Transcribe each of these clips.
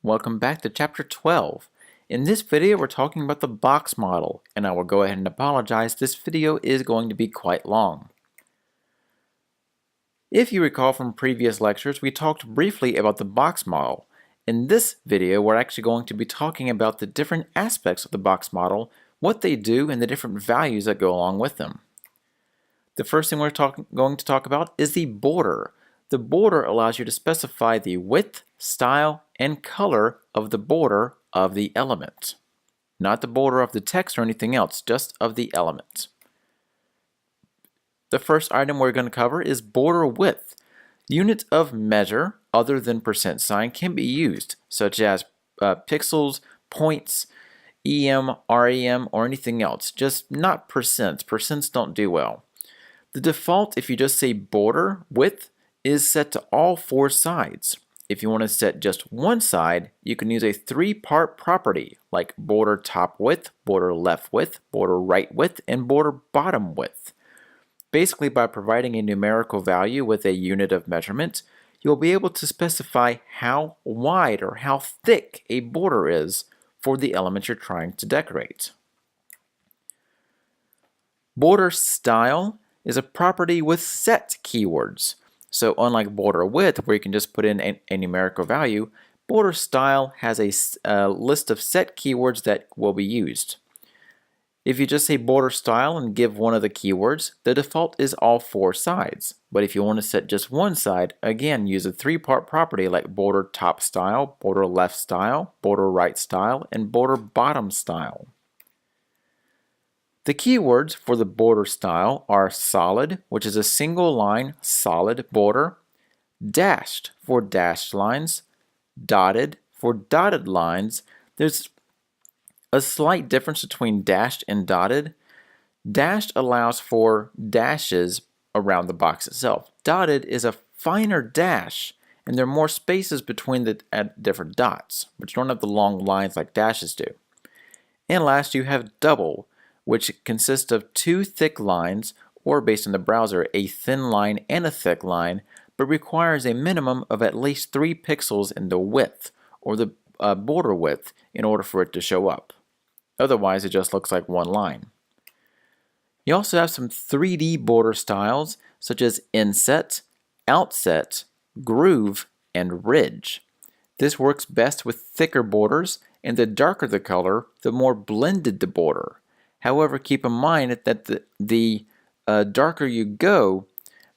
Welcome back to Chapter 12. In this video, we're talking about the box model, and I will go ahead and apologize, this video is going to be quite long. If you recall from previous lectures, we talked briefly about the box model. In this video, we're actually going to be talking about the different aspects of the box model, what they do, and the different values that go along with them. The first thing we're going to talk about is the border. The border allows you to specify the width, style, and color of the border of the element. Not the border of the text or anything else, just of the element. The first item we're going to cover is border width. Units of measure other than percent sign can be used, such as pixels, points, EM, REM, or anything else, just not percents. Percents don't do well. The default, if you just say border width, is set to all four sides. If you want to set just one side, you can use a three-part property like border top width, border left width, border right width, and border bottom width. Basically, by providing a numerical value with a unit of measurement, you'll be able to specify how wide or how thick a border is for the element you're trying to decorate. Border style is a property with set keywords. So unlike border width, where you can just put in a numerical value, border style has a list of set keywords that will be used. If you just say border style and give one of the keywords, the default is all four sides. But if you want to set just one side, again, use a three-part property like border top style, border left style, border right style, and border bottom style. The keywords for the border style are solid, which is a single line solid border, dashed for dashed lines, dotted for dotted lines. There's a slight difference between dashed and dotted. Dashed allows for dashes around the box itself. Dotted is a finer dash, and there are more spaces between the different dots, but you don't have the long lines like dashes do. And last, you have double, which consists of two thick lines, or based on the browser, a thin line and a thick line, but requires a minimum of at least 3 pixels in the width, or the border width, in order for it to show up. Otherwise, it just looks like one line. You also have some 3D border styles, such as inset, outset, groove, and ridge. This works best with thicker borders, and the darker the color, the more blended the border. However, keep in mind that the darker you go,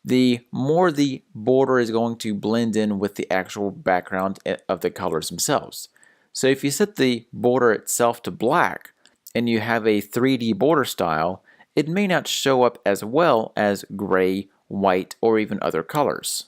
the more the border is going to blend in with the actual background of the colors themselves. So if you set the border itself to black and you have a 3D border style, it may not show up as well as gray, white, or even other colors.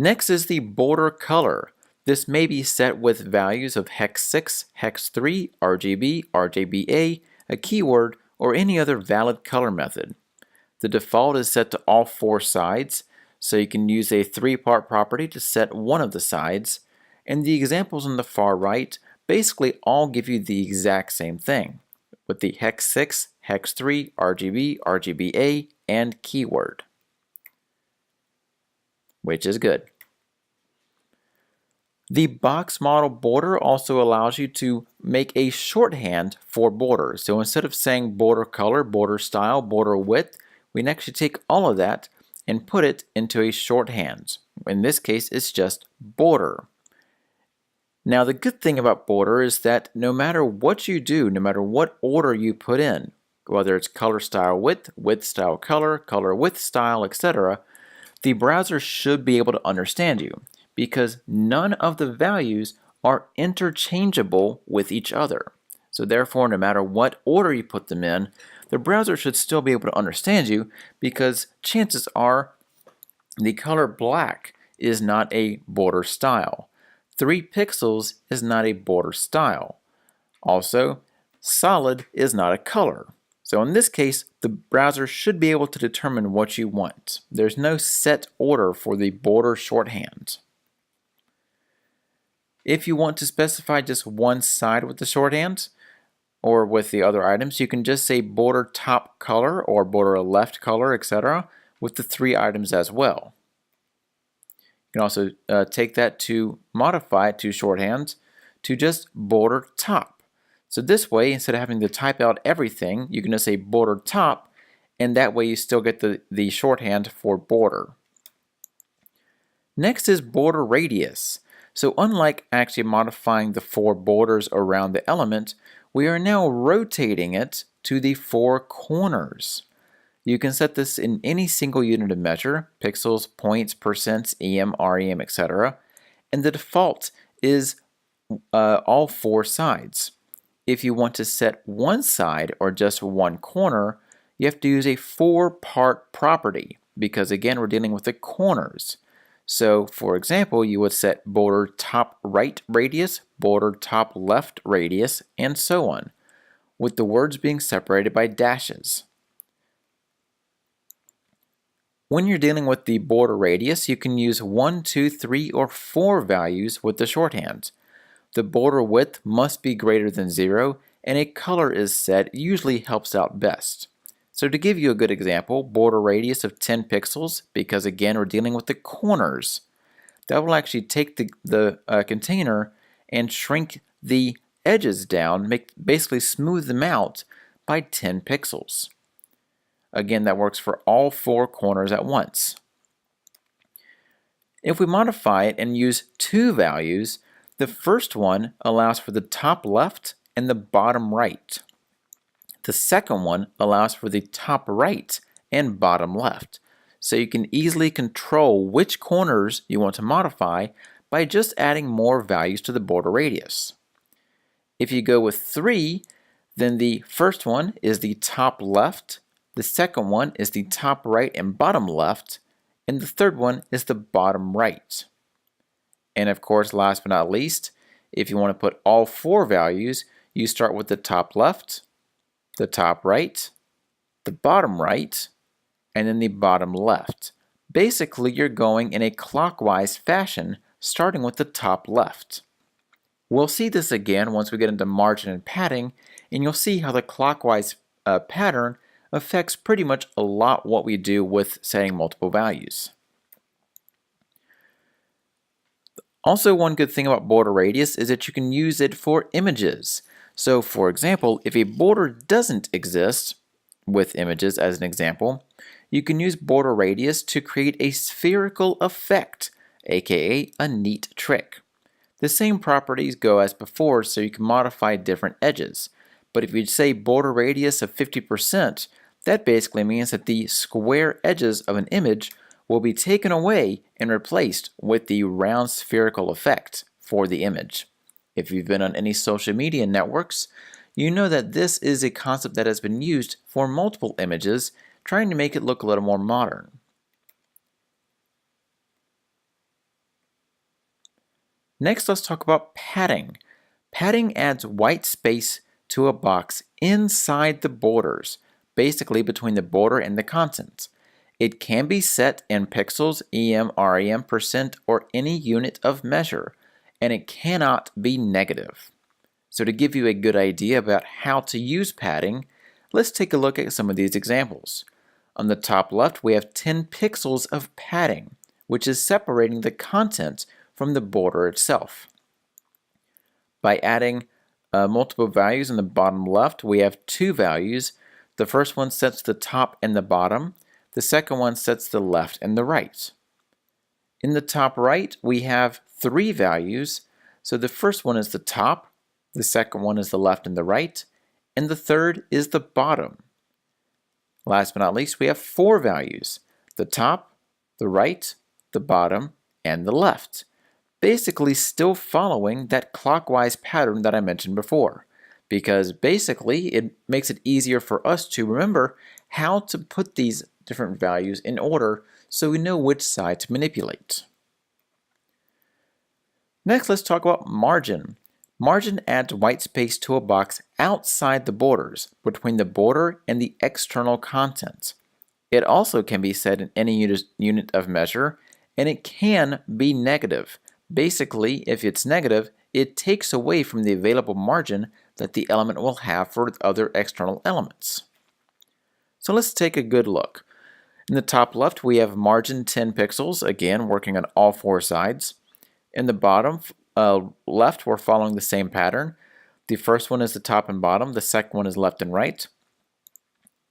Next is the border color. This may be set with values of hex 6, hex 3, RGB, RGBA, a keyword, or any other valid color method. The default is set to all four sides, so you can use a three-part property to set one of the sides, and the examples on the far right basically all give you the exact same thing, with the hex 6, hex 3, RGB, RGBA, and keyword, which is good. The box model border also allows you to make a shorthand for borders. So instead of saying border color, border style, border width, we can actually take all of that and put it into a shorthand. In this case, it's just border. Now the good thing about border is that no matter what you do, no matter what order you put in, whether it's color style width, width style color, color width style, etc., the browser should be able to understand you, because none of the values are interchangeable with each other. So therefore, no matter what order you put them in, the browser should still be able to understand you, because chances are the color black is not a border style. 3 pixels is not a border style. Also, solid is not a color. So in this case, the browser should be able to determine what you want. There's no set order for the border shorthand. If you want to specify just one side with the shorthand, or with the other items, you can just say border top color or border left color, etc., with the 3 items as well. You can also take that to modify it to shorthand to just border top. So this way, instead of having to type out everything, you can just say border top, and that way you still get the shorthand for border. Next is border radius. So unlike actually modifying the 4 borders around the element, we are now rotating it to the 4 corners. You can set this in any single unit of measure, pixels, points, percents, em, rem, etc. And the default is all 4 sides. If you want to set one side or just one corner, you have to use a 4-part property because again we're dealing with the corners. So for example, you would set border top right radius, border top left radius, and so on, with the words being separated by dashes. When you're dealing with the border radius, you can use 1, 2, 3, or 4 values with the shorthand. The border width must be greater than 0, and a color is set. It usually helps out best. So to give you a good example, border radius of 10 pixels, because again we're dealing with the corners. That will actually take the container and shrink the edges down, basically smooth them out by 10 pixels. Again, that works for all 4 corners at once. If we modify it and use 2 values, the first one allows for the top left and the bottom right. The second one allows for the top right and bottom left. So you can easily control which corners you want to modify by just adding more values to the border radius. If you go with 3, then the first one is the top left, the second one is the top right and bottom left, and the third one is the bottom right. And of course, last but not least, if you want to put all 4 values, you start with the top left, the top right, the bottom right, and then the bottom left. Basically, you're going in a clockwise fashion, starting with the top left. We'll see this again once we get into margin and padding, and you'll see how the clockwise pattern affects pretty much a lot what we do with setting multiple values. Also, one good thing about border radius is that you can use it for images. So for example, if a border doesn't exist, with images as an example, you can use border radius to create a spherical effect, aka a neat trick. The same properties go as before, so you can modify different edges. But if you say border radius of 50%, that basically means that the square edges of an image will be taken away and replaced with the round spherical effect for the image. If you've been on any social media networks, you know that this is a concept that has been used for multiple images, trying to make it look a little more modern. Next, let's talk about padding. Padding adds white space to a box inside the borders, basically between the border and the content. It can be set in pixels, em, rem, percent, or any unit of measure, and it cannot be negative. So to give you a good idea about how to use padding, let's take a look at some of these examples. On the top left, we have 10 pixels of padding, which is separating the content from the border itself. By adding multiple values on the bottom left, we have 2 values. The first one sets the top and the bottom. The second one sets the left and the right. In the top right, we have 3 values. So the first one is the top, the second one is the left and the right, and the third is the bottom. Last but not least, we have 4 values: the top, the right, the bottom, and the left. Basically still following that clockwise pattern that I mentioned before, because basically it makes it easier for us to remember how to put these different values in order so we know which side to manipulate. Next, let's talk about margin. Margin adds white space to a box outside the borders, between the border and the external content. It also can be set in any unit of measure, and it can be negative. Basically, if it's negative, it takes away from the available margin that the element will have for other external elements. So let's take a good look. In the top left, we have margin 10 pixels, again working on all four sides. In the bottom left, we're following the same pattern. The first one is the top and bottom, the second one is left and right.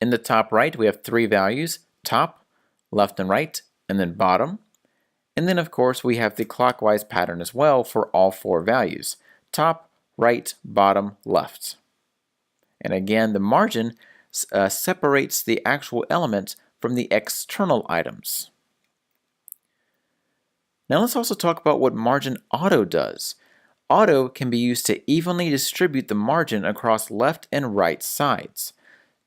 In the top right, we have three values, top, left and right, and then bottom. And then of course we have the clockwise pattern as well for all four values, top, right, bottom, left. And again, the margin separates the actual element from the external items. Now let's also talk about what margin auto does. Auto can be used to evenly distribute the margin across left and right sides.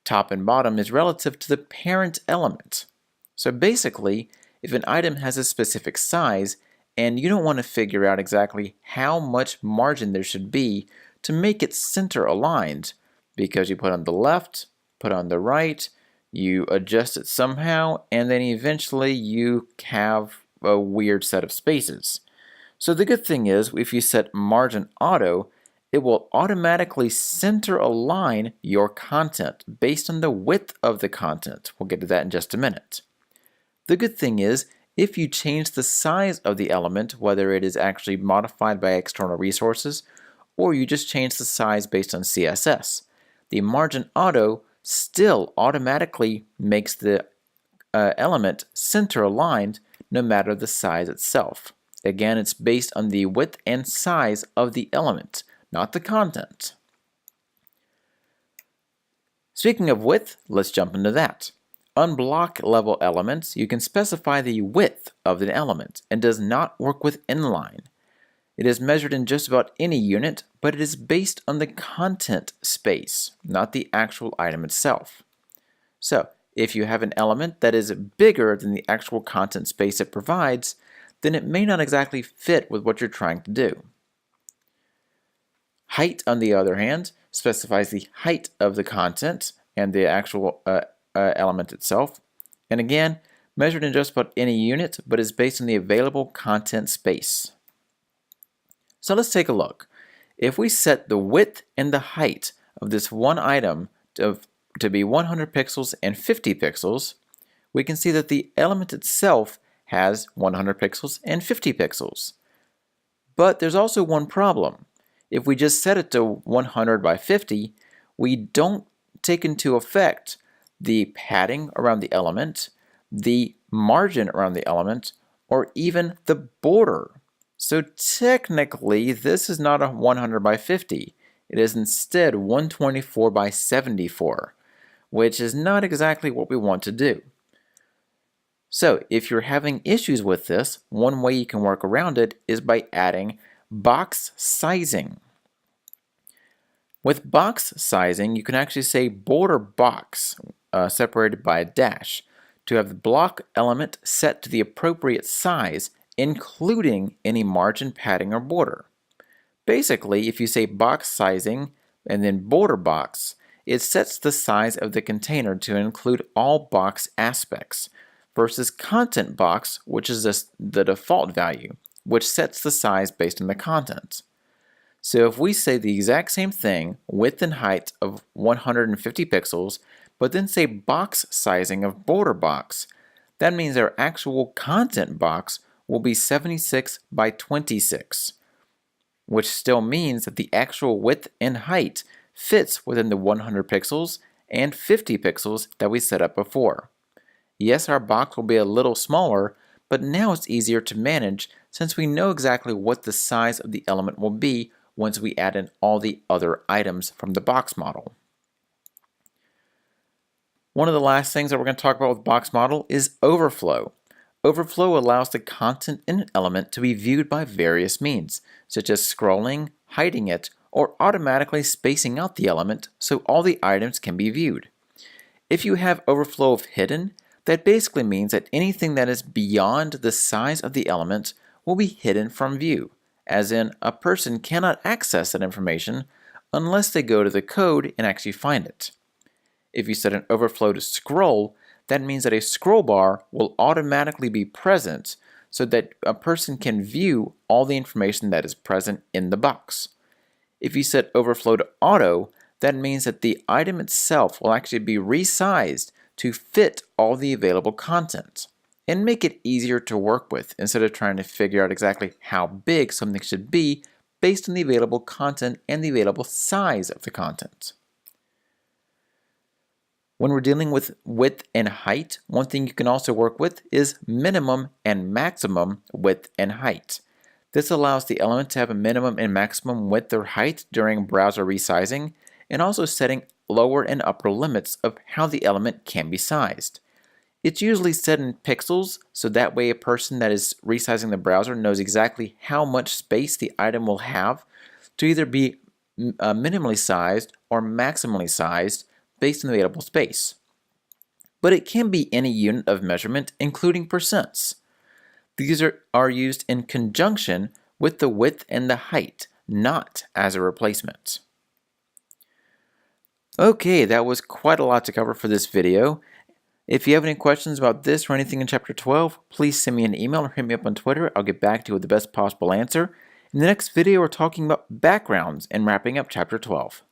Top and bottom is relative to the parent element. So basically, if an item has a specific size and you don't want to figure out exactly how much margin there should be to make it center aligned, because you put on the left, put on the right, you adjust it somehow, and then eventually you have a weird set of spaces. So the good thing is, if you set margin auto, it will automatically center align your content based on the width of the content. We'll get to that in just a minute. The good thing is, if you change the size of the element, whether it is actually modified by external resources, or you just change the size based on CSS, the margin auto still automatically makes the element center aligned no matter the size itself. Again, it's based on the width and size of the element, not the content. Speaking of width, let's jump into that. On block level elements, you can specify the width of an element and does not work with inline. It is measured in just about any unit, but it is based on the content space, not the actual item itself. So, if you have an element that is bigger than the actual content space it provides, then it may not exactly fit with what you're trying to do. Height, on the other hand, specifies the height of the content and the actual element itself, and again, measured in just about any unit, but is based on the available content space. So let's take a look. If we set the width and the height of this one item to be 100 pixels and 50 pixels, we can see that the element itself has 100 pixels and 50 pixels. But there's also one problem. If we just set it to 100 by 50, we don't take into effect the padding around the element, the margin around the element, or even the border. So technically, this is not a 100 by 50. It is instead 124 by 74, which is not exactly what we want to do. So if you're having issues with this, one way you can work around it is by adding box sizing. With box sizing, you can actually say border box, separated by a dash, to have the block element set to the appropriate size, including any margin, padding, or border. Basically, if you say box sizing and then border box, it sets the size of the container to include all box aspects, versus content box, which is the default value, which sets the size based on the content. So if we say the exact same thing, width and height of 150 pixels, but then say box sizing of border box, that means our actual content box will be 76 by 26, which still means that the actual width and height fits within the 100 pixels and 50 pixels that we set up before. Yes, our box will be a little smaller, but now it's easier to manage since we know exactly what the size of the element will be once we add in all the other items from the box model. One of the last things that we're going to talk about with box model is overflow. Overflow allows the content in an element to be viewed by various means, such as scrolling, hiding it, or automatically spacing out the element so all the items can be viewed. If you have overflow of hidden, that basically means that anything that is beyond the size of the element will be hidden from view, as in a person cannot access that information unless they go to the code and actually find it. If you set an overflow to scroll, that means that a scroll bar will automatically be present so that a person can view all the information that is present in the box. If you set overflow to auto, that means that the item itself will actually be resized to fit all the available content and make it easier to work with instead of trying to figure out exactly how big something should be based on the available content and the available size of the content. When we're dealing with width and height, one thing you can also work with is minimum and maximum width and height. This allows the element to have a minimum and maximum width or height during browser resizing, and also setting lower and upper limits of how the element can be sized. It's usually set in pixels, so that way a person that is resizing the browser knows exactly how much space the item will have to either be minimally sized or maximally sized based on the available space. But it can be any unit of measurement, including percents. These are used in conjunction with the width and the height, not as a replacement. Okay, that was quite a lot to cover for this video. If you have any questions about this or anything in Chapter 12, please send me an email or hit me up on Twitter. I'll get back to you with the best possible answer. In the next video, we're talking about backgrounds and wrapping up Chapter 12.